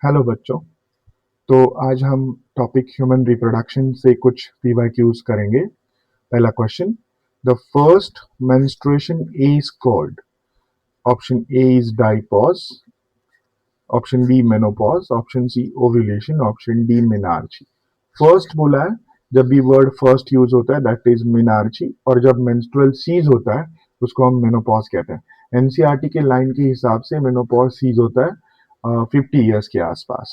Hello बच्चों। तो आज हम टॉपिक ह्यूमन रिप्रोडक्शन से कुछ पीवाईक्यूज करेंगे। पहला question, the first menstruation is called. Option A is diapause, option B menopause, option C ovulation, option D menarche. First बोला है, जब भी वर्ड फर्स्ट यूज होता है दैट इज मेनार्ची, और जब मेंस्ट्रुअल सीज होता है उसको हम मेनोपॉज कहते हैं। एनसीईआरटी के लाइन के हिसाब से मेनोपॉज सीज होता है 50 ईयर्स के आसपास।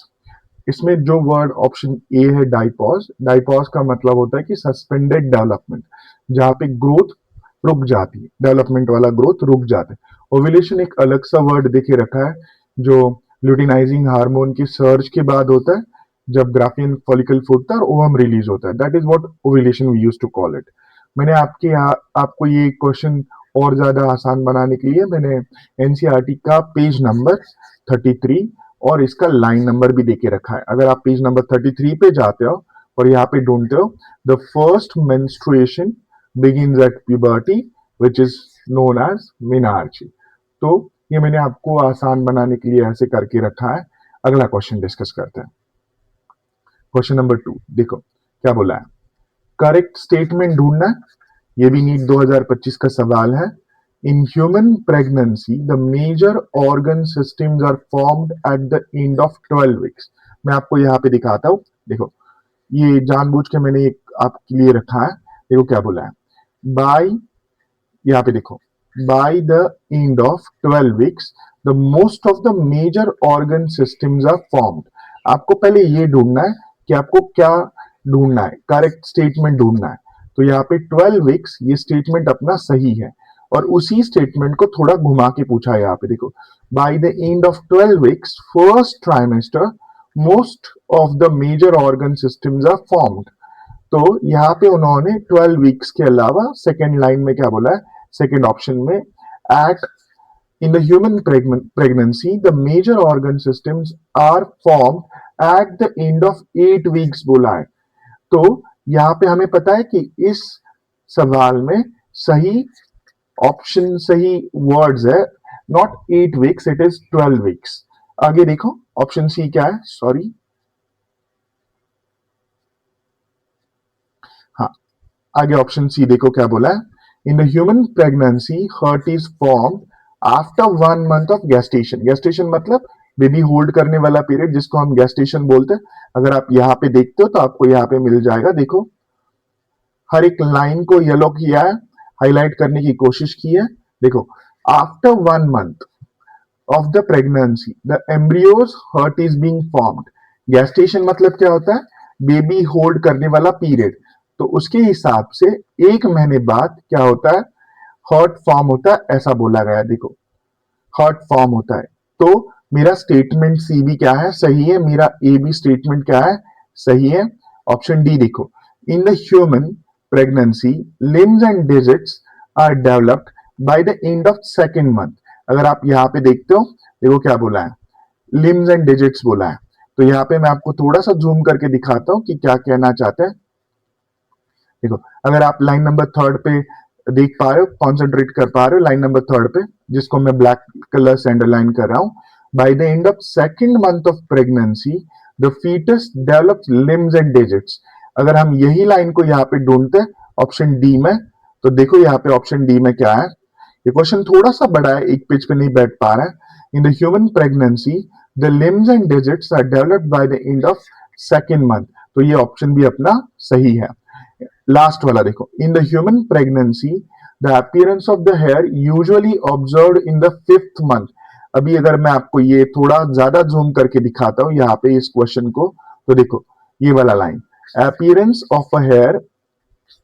इसमें जो वर्ड ऑप्शन ए है डाइपॉज, डाइपॉज का मतलब होता है कि सस्पेंडेड डेवलपमेंट, जहां पे ग्रोथ रुक जाती है, डेवलपमेंट वाला ग्रोथ रुक जाता है। ओव्यूलेशन एक अलग सा वर्ड देखे रखा है जो ल्यूटिनाइजिंग हार्मोन की सर्ज के बाद होता है, जब ग्राफियन फॉलिकल फूटता है और ओवम रिलीज होता है। That is what ovulation we use to call it. मैंने आपके यहाँ आपको ये क्वेश्चन और ज्यादा आसान बनाने के लिए मैंने एनसीईआरटी का पेज नंबर 33 और इसका लाइन नंबर भी देके रखा है। अगर आप पेज नंबर 33 पे जाते हो और यहाँ पे ढूंढते हो the first menstruation begins at puberty which is known as menarche. तो ये मैंने आपको आसान बनाने के लिए ऐसे करके रखा है। अगला क्वेश्चन डिस्कस करते हैं। क्वेश्चन नंबर 2 देखो क्या बोला है। करेक्ट स्टेटमेंट ढूंढना है, ये भी नीट 2025 का सवाल है। In human pregnancy the major organ systems are formed at the end of 12 weeks. मैं आपको यहाँ पे दिखाता हूँ, देखो ये जानबूझ के मैंने एक आपके लिए रखा है। देखो क्या बोला है, बाय, यहाँ पे देखो, by the end of 12 weeks the most of the major organ systems are formed. आपको पहले ये ढूंढना है कि आपको क्या ढूंढना है, करेक्ट स्टेटमेंट ढूंढना है। तो यहाँ पे 12 वीक्स ये स्टेटमेंट अपना सही है, और उसी स्टेटमेंट को थोड़ा घुमा के पूछा है। यहाँ पे देखो, by the end of 12 weeks first trimester most of the major organ systems are formed. तो यहाँ पे उन्होंने 12 वीक्स के अलावा सेकेंड लाइन में क्या बोला है, सेकेंड ऑप्शन में, at in the human pregnancy the major organ systems are formed at the end of 8 weeks बोला है। तो यहाँ पे हमें पता है कि इस सवाल में सही ऑप्शन, सही वर्ड्स है not 8 weeks, it is 12 weeks. आगे देखो ऑप्शन सी क्या है, सॉरी, हाँ, आगे ऑप्शन सी देखो क्या बोला है। In the human pregnancy heart is formed after 1 month of gestation. Gestation मतलब बेबी होल्ड करने वाला पीरियड, जिसको हम गेस्टेशन बोलते हैं। अगर आप यहाँ पे देखते हो तो आपको यहाँ पे मिल जाएगा। देखो हर एक लाइन को येलो किया है, हाईलाइट करने की कोशिश की है। देखो, after 1 month of the pregnancy the embryos heart is being formed. Gestation मतलब क्या होता है, बेबी होल्ड करने वाला पीरियड। तो उसके हिसाब से 1 महीने बाद क्या होता है, हर्ट फॉर्म होता है, ऐसा बोला गया है। देखो हर्ट फॉर्म होता है। तो मेरा स्टेटमेंट सी भी क्या है, सही है। मेरा ए बी स्टेटमेंट क्या है, सही है। ऑप्शन डी देखो, in the human pregnancy limbs and digits are developed by the end of second month. अगर आप यहाँ पे देखते हो, देखो क्या बोला है, लिम्स एंड डिजिट्स बोला है। तो यहाँ पे मैं आपको थोड़ा सा जूम करके दिखाता हूँ कि क्या कहना चाहते हैं। देखो अगर आप लाइन नंबर 3 पे देख पा रहे हो, कॉन्सेंट्रेट कर पा रहे हो लाइन नंबर 3 पे, जिसको मैं ब्लैक कलर से अंडरलाइन कर रहा हूं। By the end of second month of pregnancy the foetus develops limbs and digits. अगर हम यही लाइन को यहाँ पे ढूंढते हैं ऑप्शन डी में, तो देखो यहाँ पे ऑप्शन डी में क्या है। ये क्वेश्चन थोड़ा सा बड़ा है, एक पेज पे नहीं बैठ पा रहा है। In the human pregnancy the limbs and digits are developed by the end of second month. तो ये ऑप्शन भी अपना सही है। लास्ट वाला देखो, in the human pregnancy the appearance of the hair usually observed in the 5th month. अभी अगर मैं आपको ये थोड़ा ज्यादा जूम करके दिखाता हूं यहाँ पे इस क्वेश्चन को, तो देखो ये वाला line, appearance of a hair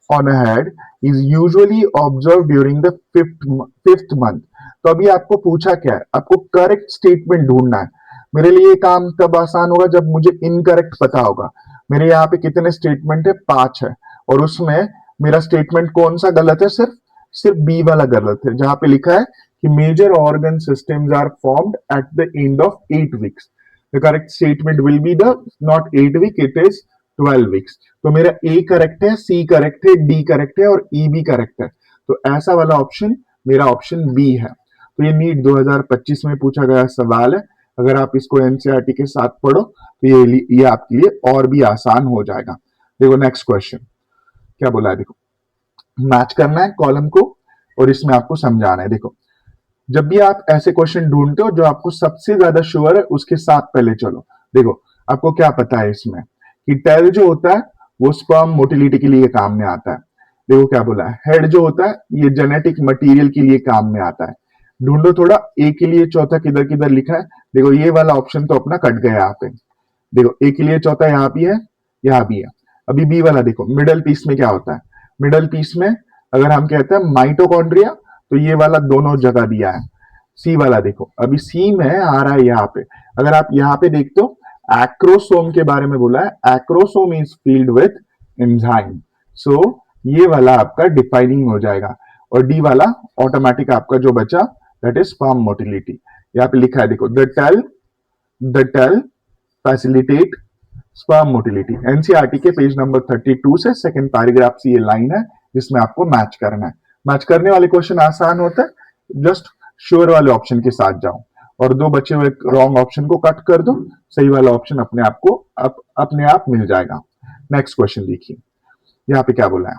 on a head is usually observe during the fifth month. तो अभी आपको पूछा क्या है, आपको करेक्ट स्टेटमेंट ढूंढना है। मेरे लिए ये काम तब आसान होगा जब मुझे इनकरेक्ट पता होगा। मेरे यहाँ पे कितने स्टेटमेंट है, 5 है, और उसमें मेरा स्टेटमेंट कौन सा गलत है, सिर्फ सिर्फ बी वाला गलत है, जहां पे लिखा है कि major organ systems are formed at the end of 8 weeks. The correct statement will be the not 8 week, it is 12 weeks. तो मेरा ए करेक्ट है, सी करेक्ट है, डी करेक्ट है और ई भी करेक्ट है। तो ऐसा वाला ऑप्शन मेरा ऑप्शन बी है। तो ये नीट 2025 में पूछा गया सवाल है। अगर आप इसको एनसीईआरटी के साथ पढ़ो तो ये आपके लिए और भी आसान हो जाएगा। देखो नेक्स्ट क्वेश्चन क्या बोला है, देखो मैच करना है कॉलम को और इसमें आपको समझाना है। देखो जब भी आप ऐसे क्वेश्चन ढूंढते हो जो आपको सबसे ज्यादा श्योर है उसके साथ पहले चलो। देखो आपको क्या पता है इसमें कि टेल जो होता है वो स्पर्म मोटिलिटी के लिए काम में आता है। देखो क्या बोला है, हेड जो होता है ये जेनेटिक मटेरियल के लिए काम में आता है। ढूंढो थोड़ा ए के लिए चौथा किधर किधर लिखा है। देखो ये वाला ऑप्शन तो अपना कट गया यहाँ पे। देखो ए के लिए चौथा यहाँ भी है, यहाँ भी है। अभी बी वाला देखो मिडल पीस में क्या होता है, मिडल पीस में अगर हम कहते हैं माइटोकॉन्ड्रिया तो ये वाला दोनों जगह दिया है। सी वाला देखो अभी सी में आ रहा है यहाँ पे। अगर आप यहाँ पे देखते हो एक्रोसोम के बारे में बोला है, acrosome is filled with enzyme. So ये वाला आपका डिफाइनिंग हो जाएगा और डी वाला ऑटोमेटिक आपका जो बचा दैट इज स्पर्म मोटिलिटी। यहाँ पे लिखा है देखो the tail facilitate sperm motility. NCERT के पेज नंबर 32 से सेकंड पैराग्राफ से ये लाइन है जिसमें आपको मैच करना है। मैच करने वाले क्वेश्चन आसान होता है, जस्ट श्योर वाले ऑप्शन के साथ जाओ और दो बचे हुए रॉन्ग ऑप्शन को कट कर दो, सही वाला ऑप्शन अपने आप को अपने आप मिल जाएगा। नेक्स्ट क्वेश्चन देखिए यहाँ पे क्या बोला है।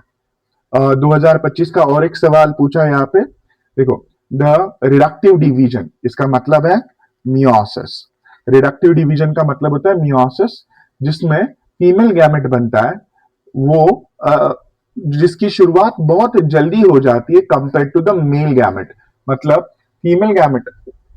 2025 का और एक सवाल पूछा है यहाँ पे। देखो द रिडक्टिव डिवीजन, इसका मतलब है मियोसिस। रिडक्टिव डिवीजन का मतलब होता है मियोसिस, जिसमें फीमेल गैमेट बनता है वो जिसकी शुरुआत बहुत जल्दी हो जाती है compare to the male gamete. मतलब female gamete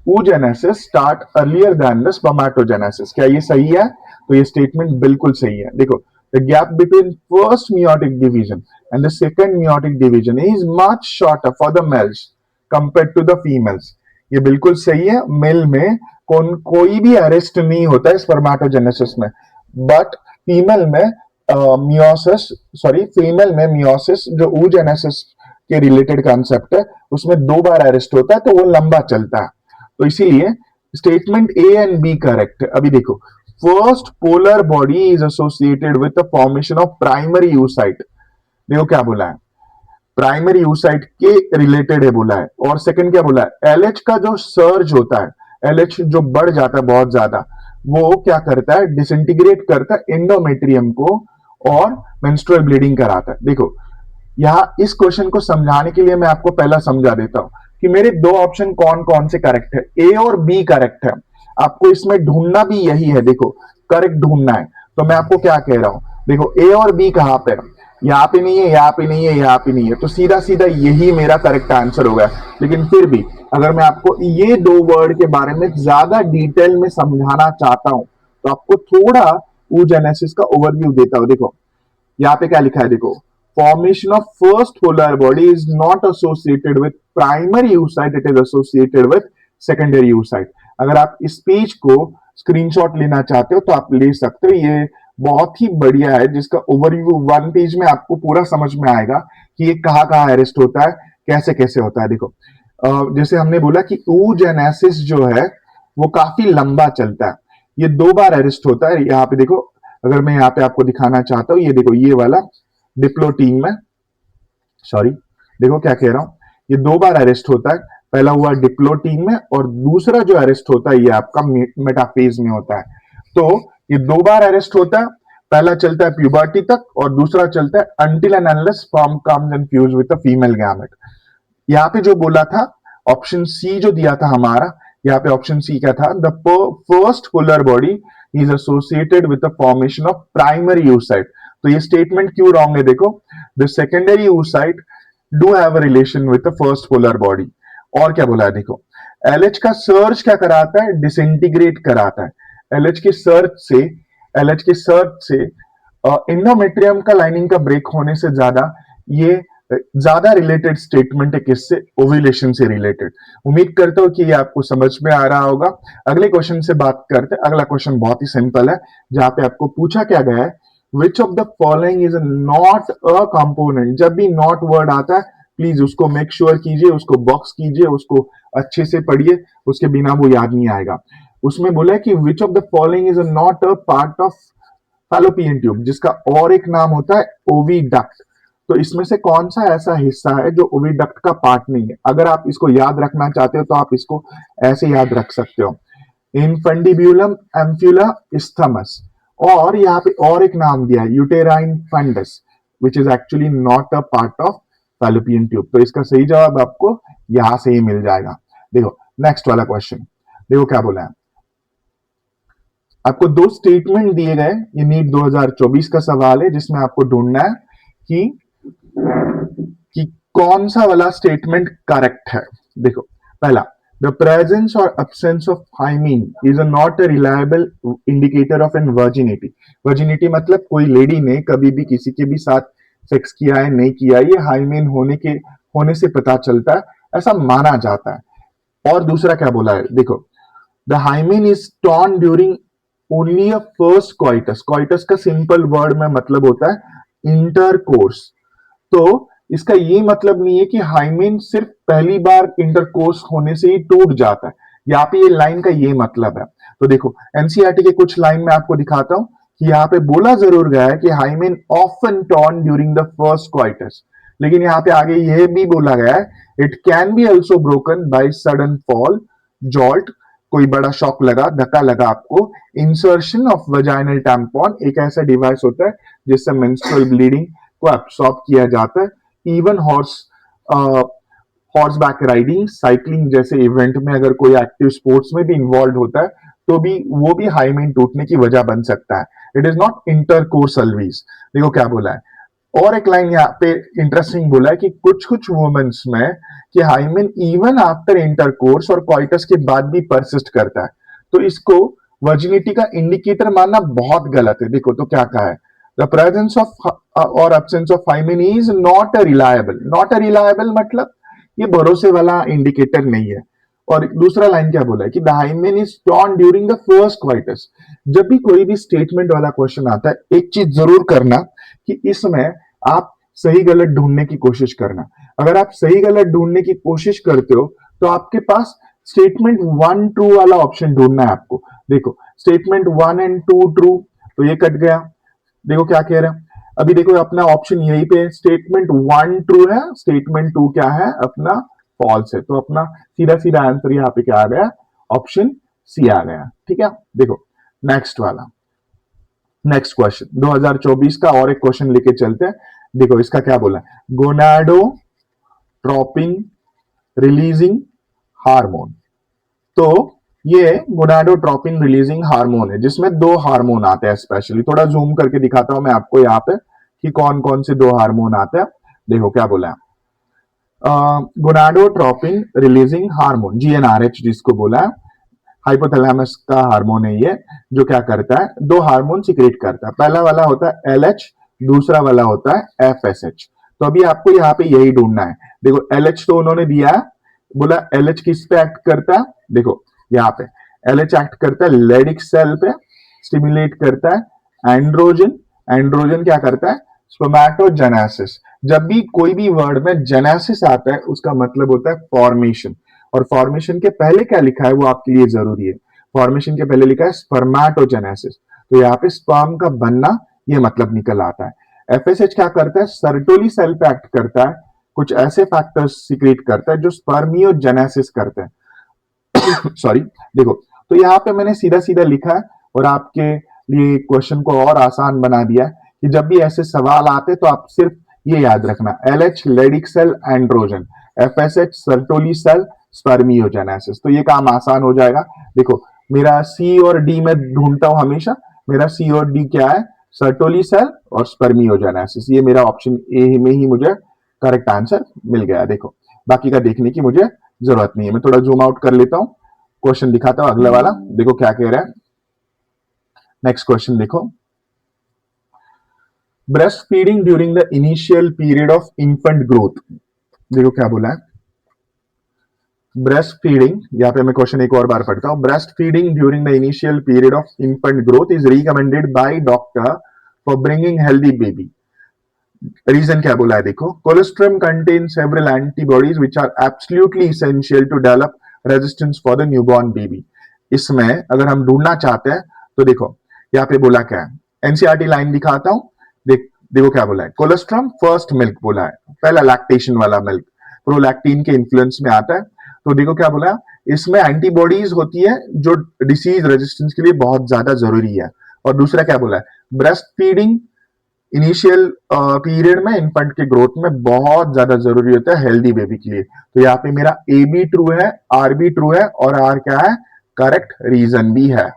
oogenesis start earlier than the spermatogenesis. क्या ये सही है? तो ये स्टेटमेंट बिल्कुल सही है। देखो the gap between first meiotic division and the second meiotic division is much shorter for the males compared to the females। ये बिल्कुल सही है। मेल में कोई भी अरेस्ट नहीं होता है स्पर्मेटोजेनेसिस में, बट फीमेल में फीमेल में मियोसिस जो oogenesis के रिलेटेड कॉन्सेप्ट है उसमें 2 बार अरेस्ट होता है तो वो लंबा चलता है। तो इसीलिए statement A and B correct है। अभी देखो first polar body is associated with the formation of primary oocyte। देखो क्या बोला है, प्राइमरी oocyte के रिलेटेड है बोला है। और सेकंड क्या बोला है, एलएच का जो सर्ज होता है, एलएच जो बढ़ जाता है बहुत ज्यादा, वो क्या करता है, डिसइंटीग्रेट करता है एंडोमेट्रियम को और मेंस्ट्रुअल ब्लीडिंग कराता है। देखो यहां इस क्वेश्चन को समझाने के लिए मैं आपको पहला समझा देता हूं कि मेरे दो ऑप्शन कौन कौन से करेक्ट है, ए और बी करेक्ट है। आपको इसमें ढूंढना भी यही है, देखो करेक्ट ढूंढना है। तो मैं आपको क्या कह रहा हूं, देखो ए और बी कहां पे है, यहाँ पे नहीं है, यहाँ पे नहीं है, यहाँ पे नहीं है, तो सीधा सीधा यही मेरा करेक्ट आंसर होगा। लेकिन फिर भी अगर मैं आपको ये 2 वर्ड के बारे में ज्यादा डिटेल में समझाना चाहता हूं तो आपको थोड़ा oogenesis का ओवरव्यू देता हूं। देखो यहाँ पे क्या लिखा है, देखो formation of first polar body is not associated with primary oocyte, it is associated with secondary oocyte। अगर आप इस पेज को स्क्रीनशॉट लेना चाहते हो तो आप ले सकते हो, ये बहुत ही बढ़िया है जिसका ओवरव्यू 1 पेज में आपको पूरा समझ में आएगा कि ये कहाँ कहाँ अरेस्ट होता है, कैसे कैसे होता है। देखो जैसे हमने बोला कि oogenesis जो है वो काफी लंबा चलता है, ये 2 बार अरेस्ट होता है। यहाँ पे देखो अगर मैं यहाँ पे आपको दिखाना चाहता हूँ, ये देखो ये वाला डिप्लोटीन में, सॉरी देखो क्या कह रहा हूं, ये 2 बार अरेस्ट होता है। पहला हुआ डिप्लोटीन में और दूसरा जो अरेस्ट होता है ये आपका मेटाफेज में होता है। तो ये 2 बार अरेस्ट होता है, पहला चलता है प्यूबर्टी तक और दूसरा चलता है until and unless sperm comes and fuse with the female gamete। यहाँ पे जो बोला था ऑप्शन सी जो दिया था हमारा, यहाँ पे ऑप्शन सी क्या था, the first polar body is associated with the formation of primary oocyte। तो ये स्टेटमेंट क्यों रॉन्ग है, देखो the secondary oocyte do have a relation with the first polar body. और क्या बोला है, देखो एलएच का सर्च क्या कराता है, डिसइंटीग्रेट कराता है। एलएच के सर्च से एंडोमेट्रियम का लाइनिंग का ब्रेक होने से ये ज्यादा रिलेटेड स्टेटमेंट है, किससे, ओव्यूलेशन से रिलेटेड। उम्मीद करता हूं कि ये आपको समझ में आ रहा होगा। अगले क्वेश्चन से बात करते हैं। अगला क्वेश्चन बहुत ही सिंपल है, जहां पे आपको पूछा क्या गया है, which of the following is not a component. जब भी नॉट वर्ड आता है प्लीज उसको मेक श्योर कीजिए, उसको बॉक्स कीजिए, उसको अच्छे से पढ़िए, उसके बिना वो याद नहीं आएगा। उसमें बोला है कि which of the following is not a part of fallopian tube, जिसका और एक नाम होता है ओविडक्ट। तो इसमें से कौन सा ऐसा हिस्सा है जो ओविडक्ट का पार्ट नहीं है। अगर आप इसको याद रखना चाहते हो तो आप इसको ऐसे याद रख सकते हो। इनफंडिब्यूलम एम्फुला इस्थमस, और यहाँ पे और एक नाम दिया है uterine fundus, which is actually not a part of fallopian tube. तो इसका सही जवाब आपको यहां से ही मिल जाएगा। देखो नेक्स्ट वाला क्वेश्चन, देखो क्या बोला है, आपको दो स्टेटमेंट दिए गए, ये नीट 2024 का सवाल है जिसमें आपको ढूंढना है कि कौन सा वाला स्टेटमेंट करेक्ट है। देखो पहला, द प्रेजेंस और absence of hymen is not a reliable indicator of an virginity. Virginity मतलब कोई लेडी ने कभी भी किसी के भी साथ सेक्स किया है नहीं किया, ये हाइमेन होने से पता चलता है, ऐसा माना जाता है। और दूसरा क्या बोला है, देखो the hymen is torn during only a first coitus. Coitus का सिंपल वर्ड में मतलब होता है इंटरकोर्स। तो इसका ये मतलब नहीं है कि हाइमेन सिर्फ पहली बार इंटरकोर्स होने से ही टूट जाता है, यहाँ पे ये लाइन का ये मतलब है। तो देखो एनसीईआरटी के कुछ लाइन में आपको दिखाता हूं कि यहाँ पे बोला जरूर गया है कि hymen often torn during the first coitus, लेकिन यहाँ पे आगे यह भी बोला गया है it can be also broken by sudden fall, jolt, कोई बड़ा शॉक लगा, धक्का लगा आपको, इंसर्शन ऑफ वजाइनल टैम्पॉन, एक ऐसा डिवाइस होता है जिससे मेंस्ट्रुअल ब्लीडिंग को एब्सॉर्ब किया जाता है। Even horse back riding, cycling जैसे इवेंट में अगर कोई एक्टिव स्पोर्ट्स में भी इन्वॉल्व होता है तो भी वो भी हाइमेन टूटने की वजह बन सकता है। It is not intercourse always. देखो क्या बोला है, और एक लाइन यहाँ पे इंटरेस्टिंग बोला है कि कुछ कुछ वुमेन्स में कि हाइमेन इवन आफ्टर इंटरकोर्स और क्वाइटस के बाद भी परसिस्ट करता है, तो इसको वर्जिनिटी का इंडिकेटर मानना बहुत गलत है। देखो तो क्या कहा है, द प्रेजेंस ऑफ और absence of hymen is not a reliable. Not a reliable मतलब ये भरोसे वाला इंडिकेटर नहीं है। और दूसरा लाइन क्या बोला है कि the hymen is torn during the first coitus. जब भी कोई भी स्टेटमेंट वाला क्वेश्चन आता है एक चीज जरूर करना कि इसमें आप सही गलत ढूंढने की कोशिश करना। अगर आप सही गलत ढूंढने की कोशिश करते हो तो आपके पास स्टेटमेंट 1 ट्रू वाला ऑप्शन ढूंढना है आपको। देखो स्टेटमेंट 1 एंड 2 ट्रू, तो ये कट गया। देखो क्या कह रहा है, अभी देखो अपना ऑप्शन यहीं पे, स्टेटमेंट 1 ट्रू है, स्टेटमेंट 2 क्या है अपना फॉल्स है, तो अपना सीधा सीधा आंसर यहाँ पे क्या आ गया, ऑप्शन सी आ गया। ठीक है, देखो नेक्स्ट वाला, नेक्स्ट क्वेश्चन 2024 का और एक क्वेश्चन लेके चलते हैं। देखो इसका क्या बोला है, गोनाडोट्रोपिन रिलीजिंग हार्मोन। तो ये गोनाडोट्रोपिन रिलीजिंग हार्मोन है जिसमें दो हार्मोन आते हैं स्पेशली, थोड़ा जूम करके दिखाता हूं मैं आपको यहाँ पे कि कौन कौन से दो हार्मोन आते हैं। देखो क्या बोला है, गोनाडोट्रोपिन रिलीजिंग हार्मोन जीएनआरएच जिसको बोला है, हाइपोथैलेमस का हार्मोन है ये, जो क्या करता है, दो हार्मोन सिक्रेट करता है। पहला वाला होता है एलएच, दूसरा वाला होता है एफएसएच। तो अभी आपको यहाँ पे यही ढूंढना है। देखो एलएच तो उन्होंने दिया है, बोला एलएच किस पे एक्ट करता है, देखो यहाँ पे एलएच एक्ट करता है लेडिक सेल पे, स्टिमुलेट करता है एंड्रोजन। एंड्रोजन क्या करता है, स्पर्मेटोजेनेसिस। जब भी कोई भी वर्ड में जेनेसिस आता है उसका मतलब होता है फॉर्मेशन, और फॉर्मेशन के पहले क्या लिखा है वो आपके लिए जरूरी है। फॉर्मेशन के पहले लिखा है स्पर्मेटोजेनेसिस, तो यहाँ पे स्पर्म का बनना ये मतलब निकल आता है। एफएसएच क्या करता है, सर्टोली सेल पे एक्ट करता है, कुछ ऐसे फैक्टर्स सिक्रेट करता है जो स्पर्मियोजेनेसिस करते हैं। सॉरी, देखो तो यहाँ पे मैंने सीधा सीधा लिखा है और आपके लिए क्वेश्चन को और आसान बना दिया है कि जब भी ऐसे सवाल आते तो आप सिर्फ ये याद रखना, LH Leydig cell androgen, FSH Sertoli cell spermiogenesis, तो ये काम आसान हो जाएगा। देखो मेरा सी और डी में ढूंढता हूं हमेशा, मेरा सी और डी क्या है, सर्टोली सेल और स्पर्मियोजेनेसिस, ये मेरा ऑप्शन ए में ही मुझे करेक्ट आंसर मिल गया। देखो बाकी का देखने की मुझे जरूरत नहीं है, मैं थोड़ा जूम आउट कर लेता हूं, क्वेश्चन दिखाता हूं अगला वाला। देखो क्या कह रहा है, नेक्स्ट क्वेश्चन देखो, breast feeding during the initial period of infant growth. देखो क्या बोला है, ब्रेस्ट फीडिंग, यहाँ पे मैं क्वेश्चन एक और बार पढ़ता हूं, breast feeding during the initial period of infant growth is recommended by doctor for bringing healthy baby. Reason क्या बोला है, देखो colostrum contain several antibodies which are absolutely essential to develop resistance for the newborn baby. इसमें अगर हम ढूंढना चाहते हैं तो देखो यहाँ पे बोला क्या है, एनसीईआरटी लाइन दिखाता हूं, देखो क्या बोला है, कोलेस्ट्रम फर्स्ट मिल्क बोला है, पहला लैक्टेशन वाला मिल्क, प्रोलैक्टिन के इन्फ्लुएंस में आता है। तो देखो क्या बोला है, इसमें एंटीबॉडीज होती है जो डिसीज रेजिस्टेंस के लिए बहुत ज्यादा जरूरी है। और दूसरा क्या बोला है, ब्रेस्ट फीडिंग इनिशियल पीरियड में इन्फेंट के ग्रोथ में बहुत ज्यादा जरूरी होता है हेल्दी बेबी के लिए। तो यहाँ पे मेरा ए भी ट्रू है, आर भी ट्रू है, और आर क्या है, करेक्ट रीजन भी है।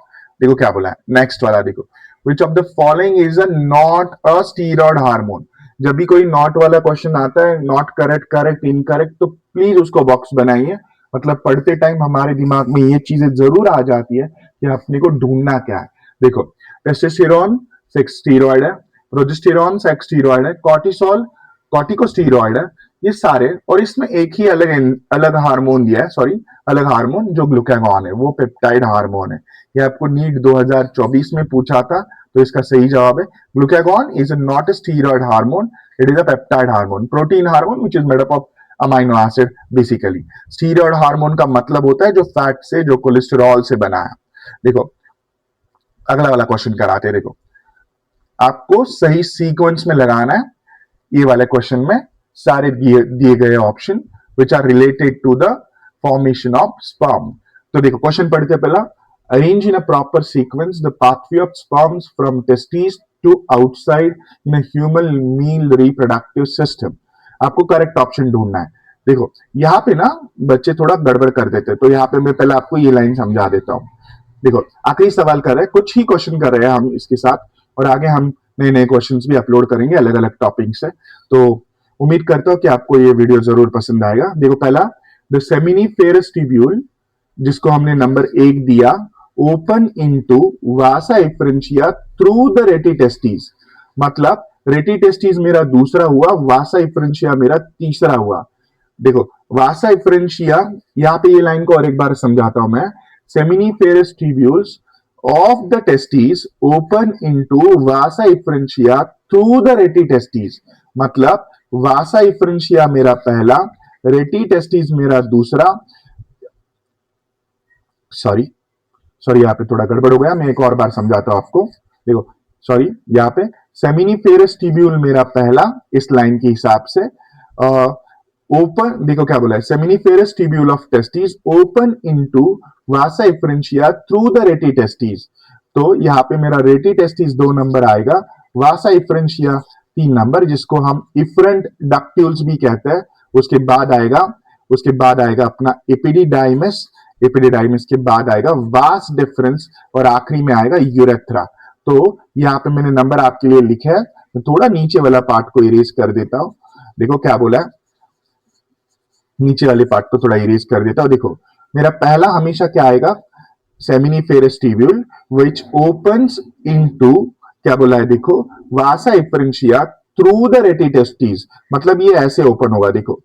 देखो क्या बोला है नेक्स्ट वाला, देखो which of the following is a not a steroid hormone. जब भी कोई नॉट वाला क्वेश्चन आता है, नॉट करेक्ट, करेक्ट, इनकरेक्ट, तो प्लीज उसको बॉक्स बनाइए। मतलब पढ़ते टाइम हमारे दिमाग में ये चीजें जरूर आ जाती है कि अपने को ढूंढना क्या है। देखो टेस्टोस्टेरोन सेक्स स्टीरॉयड है, प्रोजेस्टेरॉन सेक्स स्टीरॉयड है, कॉर्टिसोल कॉर्टिकोस्टीरॉयड है, ये सारे। और इसमें एक ही अलग अलग हार्मोन दिया है, सॉरी अलग हार्मोन जो ग्लूकागॉन है, वो पेप्टाइड हार्मोन है। ये आपको नीट 2024 में पूछा था, तो इसका सही जवाब है glucagon is not a steroid hormone, it is a peptide hormone, protein hormone which is made up of amino acid basically. Steroid hormone का मतलब होता है जो फैट से, जो कोलेस्टेरॉल से बना है। देखो अगला वाला क्वेश्चन कराते हैं। देखो आपको सही सीक्वेंस में लगाना है ये वाले क्वेश्चन में सारे दिए गए option which are related to the formation of sperm. तो देखो क्वेश्चन पढ़ते पहला, arrange in a proper sequence the pathway of sperms from testis to outside in a human male reproductive system. आपको करेक्ट ऑप्शन ढूंढना है। देखो यहाँ पे ना बच्चे थोड़ा गड़बड़ कर देते हैं, तो यहाँ पे मैं पहले आपको ये लाइन समझा देता हूँ। देखो आखिरी सवाल कर रहे हैं, कुछ ही क्वेश्चन कर रहे हैं हम इसके साथ, और आगे हम नए नए क्वेश्चंस भी अपलोड करेंगे अलग अलग टॉपिक से। तो उम्मीद करता हूं कि आपको ये वीडियो जरूर पसंद आएगा। देखो पहला, द सेमिनिफेरस ट्यूब्यूल जिसको हमने नंबर 1 दिया, open into Vasa इफ्रेंशिया through the rete testis. मतलब रेटिटेस्टिस मेरा दूसरा हुआ, वासा इफ्रेंशिया मेरा तीसरा हुआ। देखो वासा इफ्रेंशिया, यहाँ पे ये लाइन को और एक बार समझाता हूं मैं। Seminiferous tubules of the testes open into vasa efferentia through the retitestes। मतलब वासा इफ्रेंशिया मेरा पहला, रेटिटेस्टिस मेरा दूसरा, सॉरी यहाँ पे थोड़ा गड़बड़ हो गया, मैं एक और बार समझाता हूं आपको। देखो सॉरी, यहाँ पे सेमिनिफेरस ट्यूब्यूल मेरा पहला इस लाइन के हिसाब से, ओपन, देखो क्या बोला है, seminiferous tubule of testis open into Vasa इफ्रेंशिया through the rete testis. तो यहाँ पे मेरा रेटिटेस्टिस 2 नंबर आएगा, वासा इफ्रेंशिया 3 नंबर, जिसको हम इफरेंट डक्ट्यूल्स भी कहते हैं। उसके बाद आएगा अपना एपिडिडाइमस, एपिडिडाइमस के बाद आएगा वास डिफरेंस, और आखिरी में आएगा यूरेथ्रा। तो यहाँ पे मैंने नंबर आपके लिए लिखा है, तो थोड़ा नीचे वाला पार्ट को इरेज कर देता हूं। देखो क्या बोला है, नीचे वाले पार्ट को थोड़ा इरेज कर देता हूं। देखो मेरा पहला हमेशा क्या आएगा, सेमिनिफेरस ट्यूब्यूल विच ओपन्स इनटू, क्या बोला है देखो, वासा इफ्रेंशिया थ्रू द रेटिटेस्टिस। मतलब ये ऐसे ओपन होगा, देखो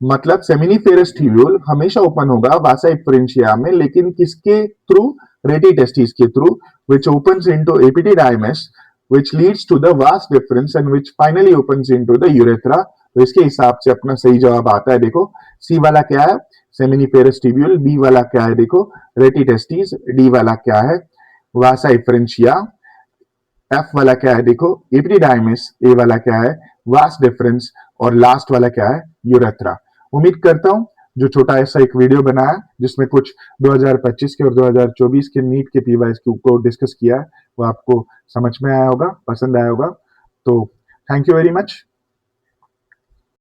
मतलब सेमिनिफेरस ट्यूब्यूल हमेशा ओपन होगा वासा इफ्रेंशिया में, लेकिन किसके थ्रू, रेटिटेस्टिस के through, which opens into epididymis which leads to the vast difference and which finally opens into the urethra। तो इसके हिसाब से अपना सही जवाब आता है। देखो सी वाला क्या है, सेमिनिफेरस ट्यूब्यूल, बी वाला क्या है देखो, रेटिटेस्टिस, डी वाला क्या है, वासा इफ्रेंशिया, एफ वाला क्या है देखो, एपिडिडाइमिस, ए वाला क्या है, वास्ट डिफरेंस, और लास्ट वाला क्या है, यूरेथ्रा। उम्मीद करता हूं जो छोटा ऐसा एक वीडियो बनाया जिसमें कुछ 2025 के और 2024 के नीट के पीवाईज को डिस्कस किया है, वो आपको समझ में आया होगा, पसंद आया होगा। तो थैंक यू वेरी मच।